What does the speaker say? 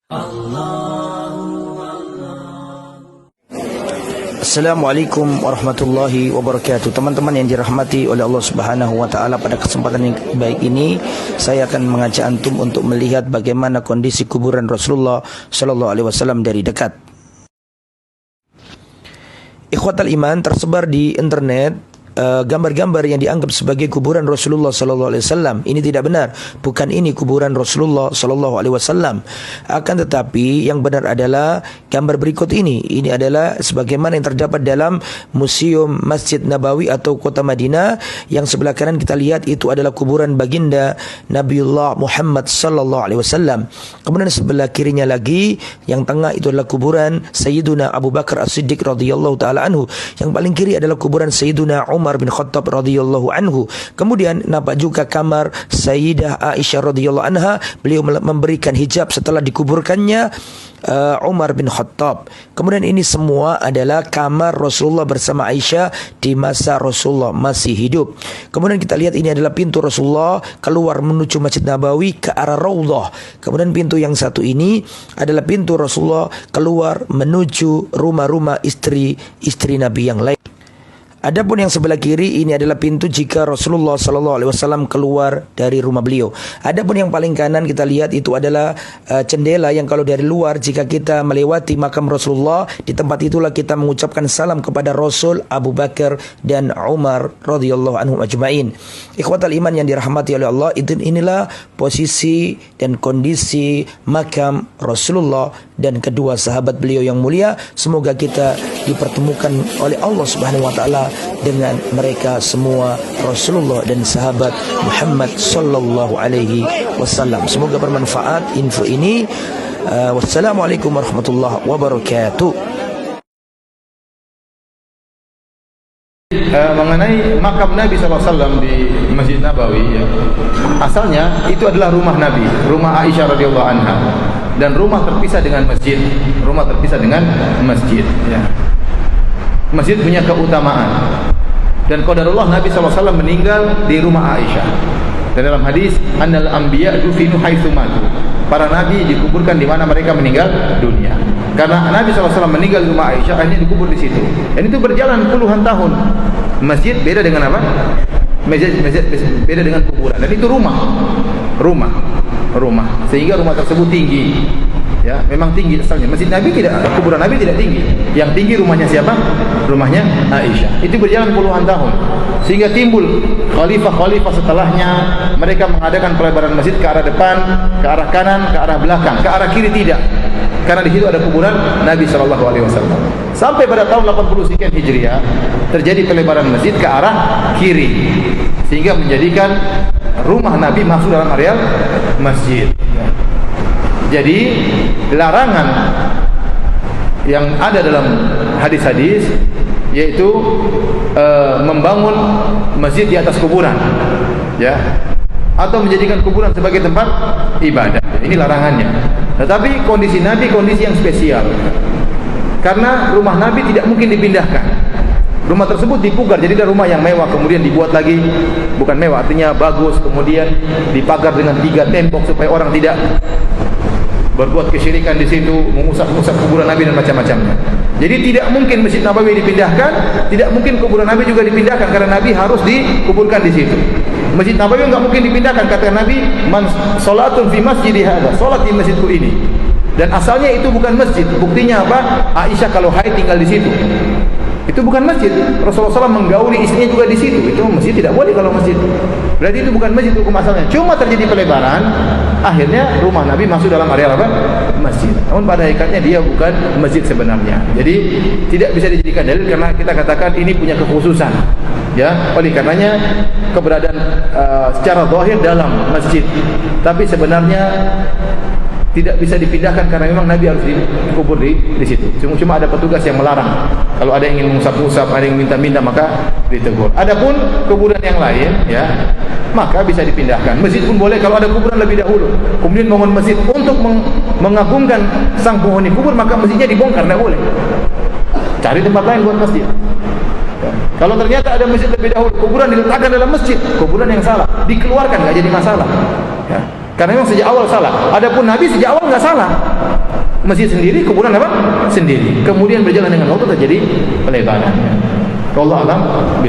Assalamualaikum warahmatullahi wabarakatuh. Teman-teman yang dirahmati oleh Allah Subhanahu wa taala, pada kesempatan yang baik ini saya akan mengajak antum untuk melihat bagaimana kondisi kuburan Rasulullah sallallahu alaihi wasallam dari dekat. Ikhwatal iman, tersebar di internet gambar-gambar yang dianggap sebagai kuburan Rasulullah sallallahu alaihi wasallam. Ini tidak benar. Bukan ini kuburan Rasulullah sallallahu alaihi wasallam. Akan tetapi yang benar adalah gambar berikut ini. Ini adalah sebagaimana yang terdapat dalam Museum Masjid Nabawi atau Kota Madinah. Yang sebelah kanan kita lihat itu adalah kuburan baginda Nabiullah Muhammad sallallahu alaihi wasallam. Kemudian sebelah kirinya lagi, yang tengah itu adalah kuburan Sayyiduna Abu Bakar As-Siddiq radhiyallahu taala anhu. Yang paling kiri adalah kuburan Sayyiduna Umar bin Khattab radhiyallahu anhu. Kemudian nampak juga kamar Sayyidah Aisyah radhiyallahu anha. Beliau memberikan hijab setelah dikuburkannya Umar bin Khattab. Kemudian ini semua adalah kamar Rasulullah bersama Aisyah di masa Rasulullah masih hidup. Kemudian kita lihat ini adalah pintu Rasulullah keluar menuju Masjid Nabawi ke arah Raudhah. Kemudian pintu yang satu ini adalah pintu Rasulullah keluar menuju rumah-rumah istri Nabi yang lain. Adapun yang sebelah kiri ini adalah pintu jika Rasulullah sallallahu alaihi wasallam keluar dari rumah beliau. Adapun yang paling kanan kita lihat itu adalah jendela yang kalau dari luar jika kita melewati makam Rasulullah, di tempat itulah kita mengucapkan salam kepada Rasul, Abu Bakar dan Umar radhiyallahu anhum ajmain. Ikhwatal iman yang dirahmati oleh Allah, inilah posisi dan kondisi makam Rasulullah dan kedua sahabat beliau yang mulia. Semoga kita dipertemukan oleh Allah Subhanahu wa taala dengan mereka semua, Rasulullah dan sahabat Muhammad sallallahu alaihi wasallam. Semoga bermanfaat info ini. Wassalamualaikum warahmatullahi wabarakatuh. Mengenai makam Nabi SAW di Masjid Nabawi, ya, asalnya itu adalah rumah Nabi, rumah Aisyah radhiyallahu anha, dan rumah terpisah dengan masjid. Ya. Masjid punya keutamaan, dan qadarullah Nabi SAW meninggal di rumah Aisyah. Dan dalam hadis, annal anbiya dufinu haitsu matu, para nabi dikuburkan di mana mereka meninggal dunia. Karena Nabi SAW meninggal di rumah Aisyah, akhirnya dikubur di situ. Dan itu berjalan puluhan tahun. Masjid beda dengan apa? Masjid beda dengan kuburan. Dan itu rumah. Sehingga rumah tersebut tinggi. Ya, memang tinggi asalnya. Masjid Nabi tidak, kuburan Nabi tidak tinggi. Yang tinggi rumahnya siapa? Rumahnya Aisyah. Itu berjalan puluhan tahun. Sehingga timbul khalifah-khalifah setelahnya, mereka mengadakan pelebaran masjid ke arah depan, ke arah kanan, ke arah belakang, ke arah kiri tidak. Karena di situ ada kuburan Nabi sallallahu alaihi wasallam. Sampai pada tahun 80 sekian Hijriah terjadi pelebaran masjid ke arah kiri, sehingga menjadikan rumah Nabi masuk dalam areal masjid. Jadi larangan yang ada dalam hadis-hadis yaitu membangun masjid di atas kuburan, ya, atau menjadikan kuburan sebagai tempat ibadah. Ini larangannya. Tetapi kondisi Nabi kondisi yang spesial, karena rumah Nabi tidak mungkin dipindahkan. Rumah tersebut dipugar, jadi ada rumah yang mewah kemudian dibuat lagi, bukan mewah artinya bagus, kemudian dipagar dengan 3 tembok supaya orang tidak berbuat kesyirikan di situ, mengusap-usap kuburan Nabi dan macam-macamnya. Jadi tidak mungkin Masjid Nabawi dipindahkan, tidak mungkin kuburan Nabi juga dipindahkan, karena Nabi harus dikuburkan di situ. Masjid Nabawi enggak mungkin dipindahkan, kata Nabi, man salatun fi masjidi hadza, salat di masjidku ini. Dan asalnya itu bukan masjid. Buktinya apa? Aisyah kalau haid tinggal di situ. Itu bukan masjid. Rasulullah SAW menggauli istrinya juga di situ. Itu masjid tidak boleh kalau masjid. Berarti itu bukan masjid hukum asalnya. Cuma terjadi pelebaran, akhirnya rumah Nabi masuk dalam area apa? Masjid. Namun pada hakikatnya dia bukan masjid sebenarnya. Jadi tidak bisa dijadikan dalil karena kita katakan ini punya kekhususan. Ya, oleh karenanya keberadaan secara zahir dalam masjid, tapi sebenarnya tidak bisa dipindahkan karena memang Nabi harus dikubur di situ. Cuma ada petugas yang melarang. Kalau ada yang ingin mengusap-usap, ada yang minta-minta, maka ditegur. Adapun kuburan yang lain, ya, maka bisa dipindahkan. Masjid pun boleh kalau ada kuburan lebih dahulu. Kemudian bangun masjid untuk mengagungkan sang penghuni kubur, maka masjidnya dibongkar, tidak boleh. Cari tempat lain buat masjid. Ya. Kalau ternyata ada masjid lebih dahulu, kuburan diletakkan dalam masjid, kuburan yang salah, dikeluarkan, nggak jadi masalah. Ya. Karena memang sejak awal salah. Adapun Nabi sejak awal nggak salah. Masjid sendiri, kuburan apa? Sendiri. Kemudian berjalan dengan waktu terjadi pelebaran. Allah alam.